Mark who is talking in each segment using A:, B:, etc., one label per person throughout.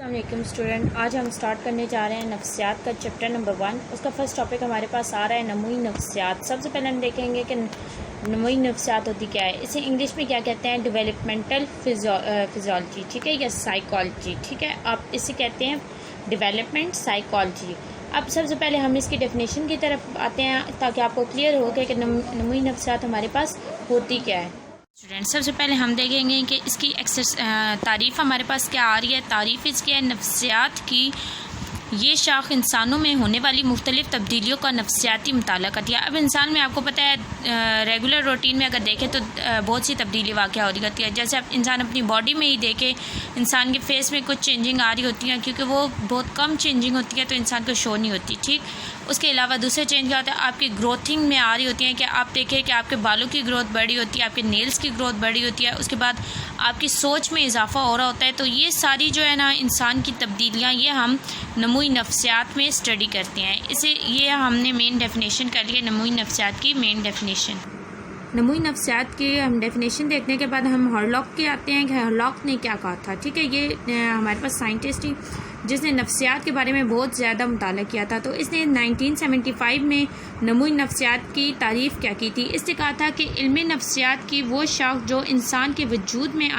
A: अस्सलाम वालेकुम स्टूडेंट, आज हम स्टार्ट करने जा रहे हैं नफ्सियात का चैप्टर नंबर 1। उसका फर्स्ट टॉपिक हमारे पास आ रहा है नमूई नफ्सियात। सबसे पहले हम देखेंगे कि नमूई नफ्सियात होती क्या है। इसे इंग्लिश में क्या कहते हैं? डेवलपमेंटल फिजियोलॉजी, ठीक है, या साइकोलॉजी, ठीक है। आप इसे कहते हैं डेवलपमेंट साइकोलॉजी। अब सबसे पहले हम इसकी डेफिनेशन की तरफ आते हैं ताकि आपको क्लियर हो कि नमूई नफ्सियात हमारे पास होती क्या है। स्टूडेंट, सबसे पहले हम देखेंगे कि इसकी तारीफ़ हमारे पास क्या आ रही है। तारीफ़ इसकी है नफ्सियात की ये शाख इंसानों में होने वाली मुख्तलिफ़ तब्दीलियों का नफ्सियाती मुताला करती है। अब इंसान में आपको पता है रेगुलर रूटीन में अगर देखें तो बहुत सी तब्दीली वाक़या हो रही होती है। जैसे अब इंसान अपनी बॉडी में ही देखे, इंसान के फेस में कुछ चेंजिंग आ रही होती है, क्योंकि वो बहुत कम चेंजिंग होती है तो इंसान को शो नहीं होती, ठीक। उसके अलावा दूसरे चेंज क्या होता है, आपकी ग्रोथिंग में आ रही होती है कि आप देखें कि आपके बालों की ग्रोथ बढ़ी होती है, आपके नेल्स की ग्रोथ बढ़ी होती है, उसके बाद आपकी सोच में इजाफा हो रहा होता है। तो ये सारी जो है ना इंसान की तब्दीलियाँ, ये हम नमूई नफ्सियात में स्टडी करते हैं। ये हमने मेन डेफिनेशन कर लिया नमूई नफ्सियात की मेन डेफिनेशन। नमूई नफ्सियात की हम डेफिनेशन देखने के बाद हम हॉरलॉक के आते हैं कि हॉरलॉक ने क्या कहा था, ठीक है। ये हमारे पास साइंटिस्ट ही जिसने नफ्सियात के बारे में बहुत ज़्यादा मुताला किया था। तो इसने 1975 में नमूई नफ्सियात की तारीफ़ क्या की थी। इसने कहा था कि इल्म नफ्सियात की वो शाख जो इंसान के वजूद में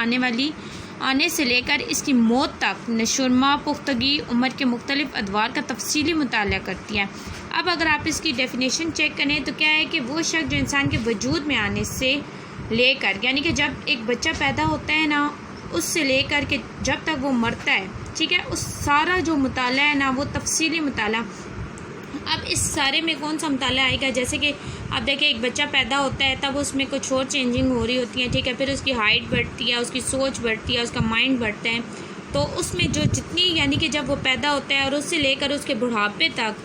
A: आने से लेकर इसकी मौत तक नशुरमा पुख्तगी उम्र के मुख्तलिफ अदवार का तफसीली मुताला करती है। अब अगर आप इसकी डेफिनेशन चेक करें तो क्या है कि वो शख्स जो इंसान के वजूद में आने से लेकर, यानी कि जब एक बच्चा पैदा होता है ना, उससे लेकर के जब तक वो मरता है, ठीक है, उस सारा जो मुताला है ना, वो तफसीली मुताला। अब इस सारे में कौन सा मुताला आएगा? जैसे कि आप देखें एक बच्चा पैदा होता है तब उसमें कुछ और चेंजिंग हो रही होती है, ठीक है, फिर उसकी हाइट बढ़ती है, उसकी सोच बढ़ती है, उसका माइंड बढ़ता है। तो उसमें जो जितनी, यानी कि जब वो पैदा होता है और उससे लेकर उसके बुढ़ापे तक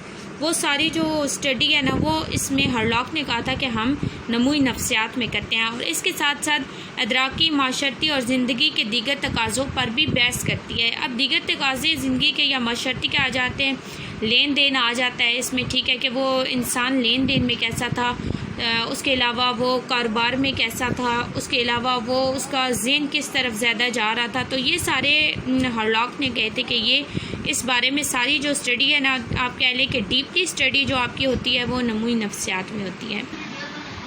A: वो सारी जो स्टडी है ना, वो इसमें हॉरलॉक ने कहा था कि हम नमूई नफ्सियात में करते हैं। और इसके साथ साथ अदराकी, माशरती और ज़िंदगी के दीगर तकाज़ों पर भी बहस करती है। अब दीगर तकाज़े ज़िंदगी के या माशरती के आ जाते हैं, लेन देन आ जाता है इसमें, ठीक है, कि वो इंसान लेन देन में कैसा था, उसके अलावा वो कारोबार में कैसा था, उसके अलावा वो उसका ज़हन किस तरफ ज़्यादा जा रहा था। तो ये सारे हॉरलॉक ने कहे थे कि ये इस बारे में सारी जो स्टडी है ना, आप कह लें कि डीपली स्टडी जो आपकी होती है वो नमूई नफ्सियात में होती है।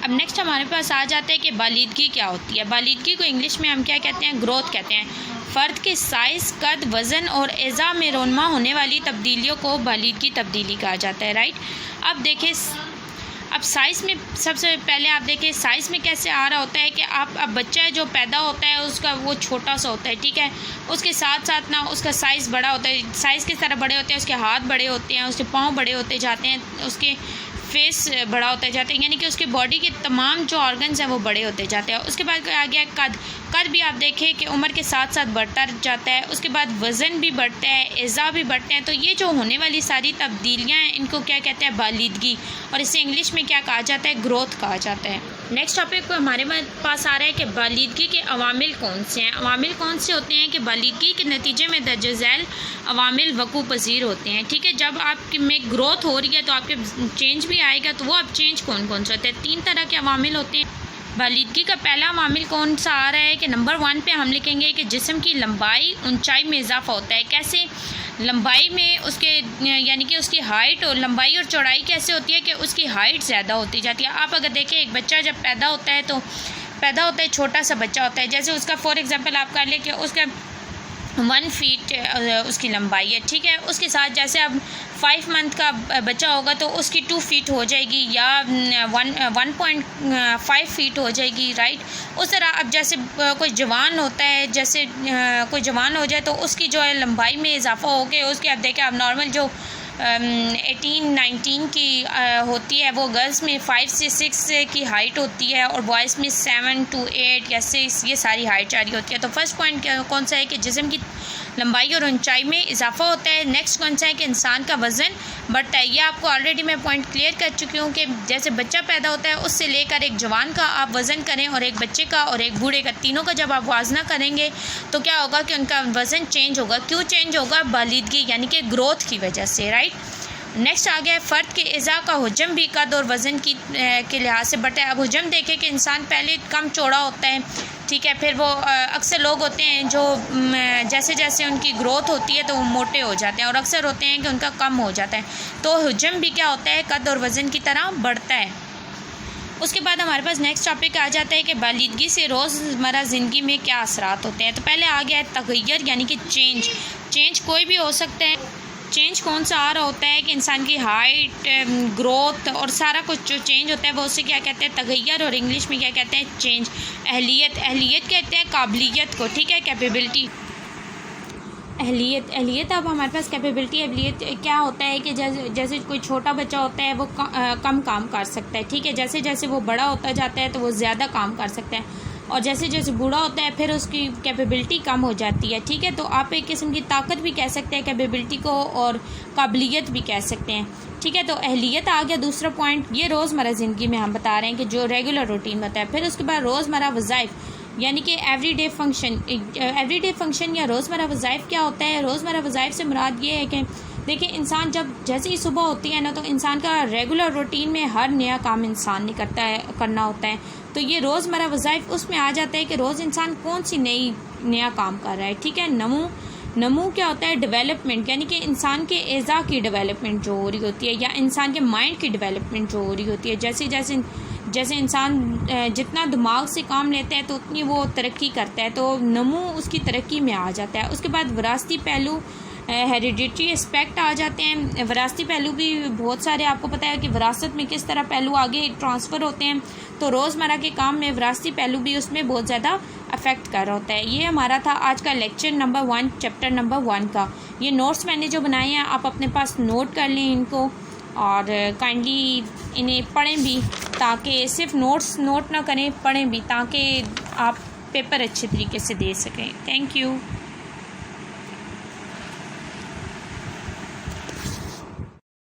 A: अब नेक्स्ट हमारे पास आ जाता है कि बालिदगी क्या होती है। बालिदगी को इंग्लिश में हम क्या कहते हैं? ग्रोथ कहते हैं। फ़र्द के साइज़, कद, वज़न और एज़ा में रोनमा होने वाली तब्दीलियों को बालिदगी तब्दीली कहा जाता है, राइट। अब देखें, अब साइज़ में सबसे पहले आप देखें साइज़ में कैसे आ रहा होता है कि अब बच्चा जो पैदा होता है उसका वो छोटा सा होता है, ठीक है, उसके साथ साथ ना उसका साइज़ बड़ा होता है। साइज़ किस तरह बड़े होते हैं? उसके हाथ बड़े होते हैं, उसके पाँव बड़े होते जाते हैं, उसके फेस बड़ा होते जाते हैं, यानी कि उसके बॉडी के तमाम जो ऑर्गन्स हैं वो बड़े होते जाते हैं। उसके बाद आ गया कद। कद भी आप देखें कि उम्र के साथ साथ बढ़ता जाता है। उसके बाद वज़न भी बढ़ता है, एज़ा भी बढ़ते हैं। तो ये जो होने वाली सारी तब्दीलियाँ हैं इनको क्या कहते हैं? बालिदगी, और इसे इंग्लिश में क्या कहा जाता है? ग्रोथ कहा जाता है। नेक्स्ट टॉपिक को हमारे पास आ रहा है कि बालिदगी के अवामिल कौन से हैं। अवामिल कौन से होते हैं कि बालिदगी के नतीजे में दर्ज झैल अवामिल वकू पजीर होते हैं, ठीक है। जब आप में ग्रोथ हो रही है तो आपके चेंज भी आएगा। तो वो अब चेंज कौन कौन से होते हैं? 3 तरह के अवामिल होते हैं। बालिदगी का पहला अवामिल कौन सा आ रहा है कि नंबर 1 पे हम लिखेंगे कि जिस्म की लंबाई, ऊंचाई में इजाफा होता है। कैसे? लंबाई में उसके, यानी कि उसकी हाइट और लंबाई और चौड़ाई कैसे होती है कि उसकी हाइट ज़्यादा होती जाती है। आप अगर देखें एक बच्चा जब पैदा होता है छोटा सा बच्चा होता है, जैसे उसका फॉर एग्ज़ाम्पल आप कर लें कि उसका 1 फीट उसकी लंबाई है, ठीक है। उसके साथ जैसे अब 5 मंथ का बच्चा होगा तो उसकी 2 फीट हो जाएगी या 1.5 फीट हो जाएगी, राइट। उस तरह अब जैसे कोई जवान होता है, जैसे कोई जवान हो जाए तो उसकी जो है लंबाई में इजाफा हो के उसके अब देखें अब नॉर्मल जो 18-19 की होती है वो गर्ल्स में 5 से 6 की हाइट होती है और बॉयज़ में 7 to 8 या 6 ये सारी हाइट जारी होती है। तो फर्स्ट पॉइंट कौन सा है कि जिस्म की लंबाई और ऊंचाई में इजाफा होता है। नेक्स्ट कौन सा है कि इंसान का वज़न बढ़ता है। ये आपको ऑलरेडी मैं पॉइंट क्लियर कर चुकी हूँ कि जैसे बच्चा पैदा होता है उससे लेकर एक जवान का आप वज़न करें और एक बच्चे का और एक बूढ़े का, तीनों का जब आप वाजना करेंगे तो क्या होगा कि उनका वज़न चेंज होगा। क्यों चेंज होगा? बालिदगी यानी कि ग्रोथ की वजह से, राइट। नेक्स्ट आ गया है फ़र्द के एज़ा का हुजम भी कद और वज़न के लिहाज से बढ़ता है। अब हुजम देखें कि इंसान पहले कम चौड़ा होता है, ठीक है। फिर वो अक्सर लोग होते हैं जो जैसे जैसे उनकी ग्रोथ होती है तो वो मोटे हो जाते हैं, और अक्सर होते हैं कि उनका कम हो जाता है। तो हजम भी क्या होता है, कद और वज़न की तरह बढ़ता है। उसके बाद हमारे पास नेक्स्ट टॉपिक आ जाता है कि बालिदगी से रोज़मर्रा ज़िंदगी में क्या असरात होते हैं। तो पहले आ गया है तग़य्युर, यानी कि चेंज कोई भी हो सकता है। चेंज कौन सा आ रहा होता है कि इंसान की हाइट, ग्रोथ और सारा कुछ जो चेंज होता है वो उसे क्या कहते हैं, तग़य्युर, और इंग्लिश में क्या कहते हैं, चेंज। अहलियत कहते हैं काबिलियत को, ठीक है, कैपेबिलिटी। अहलियत अब हमारे पास अहलियत क्या होता है कि जैसे कोई छोटा बच्चा होता है वो कम काम कर सकता है, ठीक है। जैसे जैसे वो बड़ा होता जाता है तो वो ज़्यादा काम कर सकता है, और जैसे जैसे बूढ़ा होता है फिर उसकी कैपेबिलिटी कम हो जाती है, ठीक है। तो आप एक किस्म की ताकत भी कह सकते हैं कैपेबिलिटी को, और काबिलियत भी कह सकते हैं, ठीक है। तो अहलियत आ गया दूसरा पॉइंट। ये रोज़मर्रा ज़िंदगी में हम बता रहे हैं कि जो रेगुलर रूटीन होता है। फिर उसके बाद रोज़मर्रा वज़ाइफ, यानी कि एवरीडे फंक्शन या रोज़मर्रा वज़ाइफ क्या होता है। रोज़मर्रा वज़ाइफ से मुराद ये है कि देखिए, इंसान जब जैसे ही सुबह होती है ना, तो इंसान का रेगुलर रूटीन में हर नया काम इंसान ने करना होता है। तो ये रोज़मर्रा वज़ाइफ उसमें आ जाता है कि रोज़ इंसान कौन सी नया काम कर रहा है, ठीक है। नमू क्या होता है, डेवलपमेंट, यानी कि इंसान के एज़ा की डेवलपमेंट जो हो रही होती है, या इंसान के माइंड की डेवलपमेंट जो हो रही होती है। जैसे इंसान जितना दिमाग से काम लेता है तो उतनी वो तरक्की करता है, तो नमू उसकी तरक्की में आ जाता है। उसके बाद विरासती पहलू, हेरिडिटरी एस्पेक्ट आ जाते हैं। विरासती पहलू भी बहुत सारे, आपको पता है कि विरासत में किस तरह पहलू आगे ट्रांसफ़र होते हैं, तो रोज़मर्रा के काम में विरासती पहलू भी उसमें बहुत ज़्यादा अफेक्ट कर रहा होता है। ये हमारा था आज का लेक्चर नंबर 1, चैप्टर नंबर 1 का। ये नोट्स मैंने जो बनाए हैं आप अपने पास नोट कर लें इनको, और काइंडली इन्हें पढ़ें भी, ताकि सिर्फ नोट ना करें, पढ़ें भी, ताकि आप पेपर अच्छे तरीके से दे सकें। Thank you.